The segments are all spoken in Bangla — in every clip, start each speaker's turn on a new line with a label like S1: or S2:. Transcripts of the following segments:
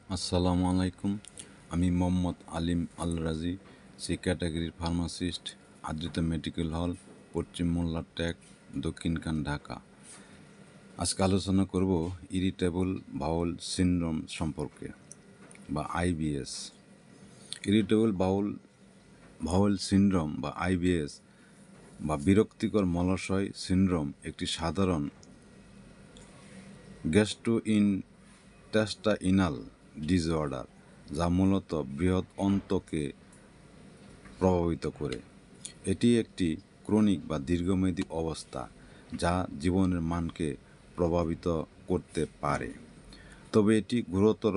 S1: আসসালামু আলাইকুম। আমি মোহাম্মদ আলিম আল রাজি, সি ক্যাটাগরির ফার্মাসিস্ট, আদ্রিতা মেডিকেল হল, পশ্চিম মোল্লার ট্যাগ, দক্ষিণখান, ঢাকা। আজকে আলোচনা করব ইরিটেবল বাউল সিনড্রোম সম্পর্কে বা আইবিএস। ইরিটেবল বাউল সিনড্রোম বা আইবিএস বা বিরক্তিকর মলাশয় সিনড্রোম একটি সাধারণ গ্যাস্ট্রোইন্টেস্টাইনাল ডিসঅর্ডার যা মূলত বৃহৎ অন্ত্রকে প্রভাবিত করে। এটি একটি ক্রনিক বা দীর্ঘমেয়াদী অবস্থা যা জীবনের মানকে প্রভাবিত করতে পারে, তবে এটি গুরুতর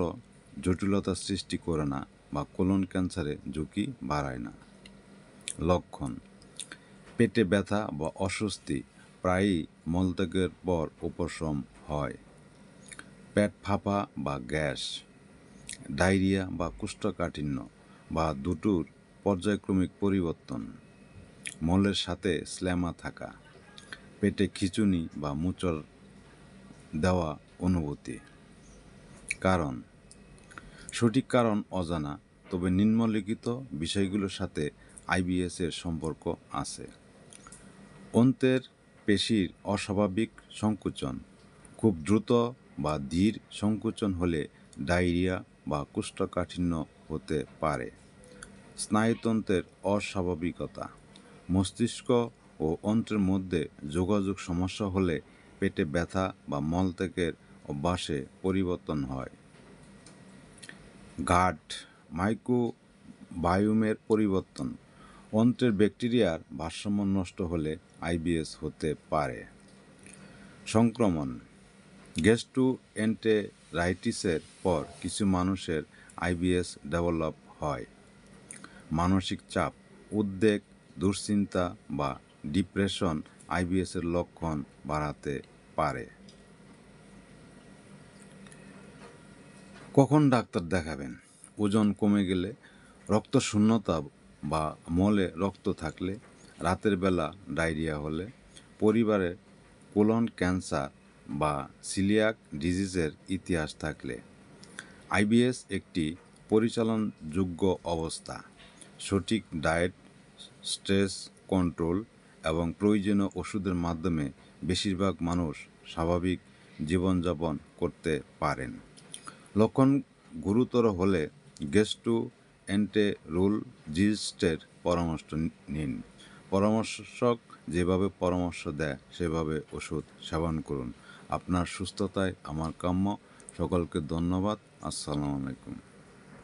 S1: জটিলতা সৃষ্টি করে না বা কোলন ক্যান্সারের ঝুঁকি বাড়ায় না। লক্ষণ: পেটে ব্যথা বা অস্বস্তি, প্রায়ই মলত্যাগের পর উপশম হয়। পেট ফাঁপা বা গ্যাস, ডায়রিয়া বা কোষ্ঠকাঠিন্য বা দুটোর পর্যায়ক্রমিক পরিবর্তন, মলের সাথে স্ল্যামা থাকা, পেটে খিঁচুনি বা মোচড় দেওয়া অনুভূতি। কারণ: সঠিক কারণ অজানা, তবে নিম্নলিখিত বিষয়গুলোর সাথে আইবিএসের সম্পর্ক আছে। অন্ত্রের পেশির অস্বাভাবিক সংকুচন, খুব দ্রুত বা ধীর সংকুচন হলে ডায়রিয়া বা কোষ্ঠকাঠিন্য হতে পারে। স্নায়ুতন্ত্রের অস্বাভাবিকতা, মস্তিষ্ক ও অন্ত্রের মধ্যে যোগাযোগ সমস্যা হলে পেটে ব্যথা বা মলত্যাগের অভ্যাসে পরিবর্তন হয়। গাট মাইক্রোবায়োমের পরিবর্তন, অন্ত্রের ব্যাকটেরিয়ার ভারসাম্য নষ্ট হলে আইবিএস হতে পারে। সংক্রমণ: গ্যাস্ট্রোএন্টেরাইটিসের পর কিছু মানুষের আইবিএস ডেভেলপ হয়। মানসিক চাপ, উদ্বেগ, দুশ্চিন্তা বা ডিপ্রেশন আইবিএসের লক্ষণ বাড়াতে পারে। কখন ডাক্তার দেখাবেন? ওজন কমে গেলে, রক্তশূন্যতা বা মলে রক্ত থাকলে, রাতের বেলা ডায়রিয়া হলে, পরিবারে কোলন ক্যান্সার বা সিলিয়াক ডিজিজের ইতিহাস থাকলে। আইবিএস একটি পরিচালনযোগ্য অবস্থা। সঠিক ডায়েট, স্ট্রেস কন্ট্রোল এবং প্রয়োজনীয় ওষুধের মাধ্যমে বেশিরভাগ মানুষ স্বাভাবিক জীবনযাপন করতে পারেন। লক্ষণ গুরুতর হলে গ্যাস্ট্রোএন্টেরোলজিস্টের পরামর্শ নিন। পরামর্শক যেভাবে পরামর্শ দেয় সেভাবে ওষুধ সেবন করুন। আপনার সুস্থতাই আমার কাম্য। সকলকে ধন্যবাদ। আসসালামু আলাইকুম।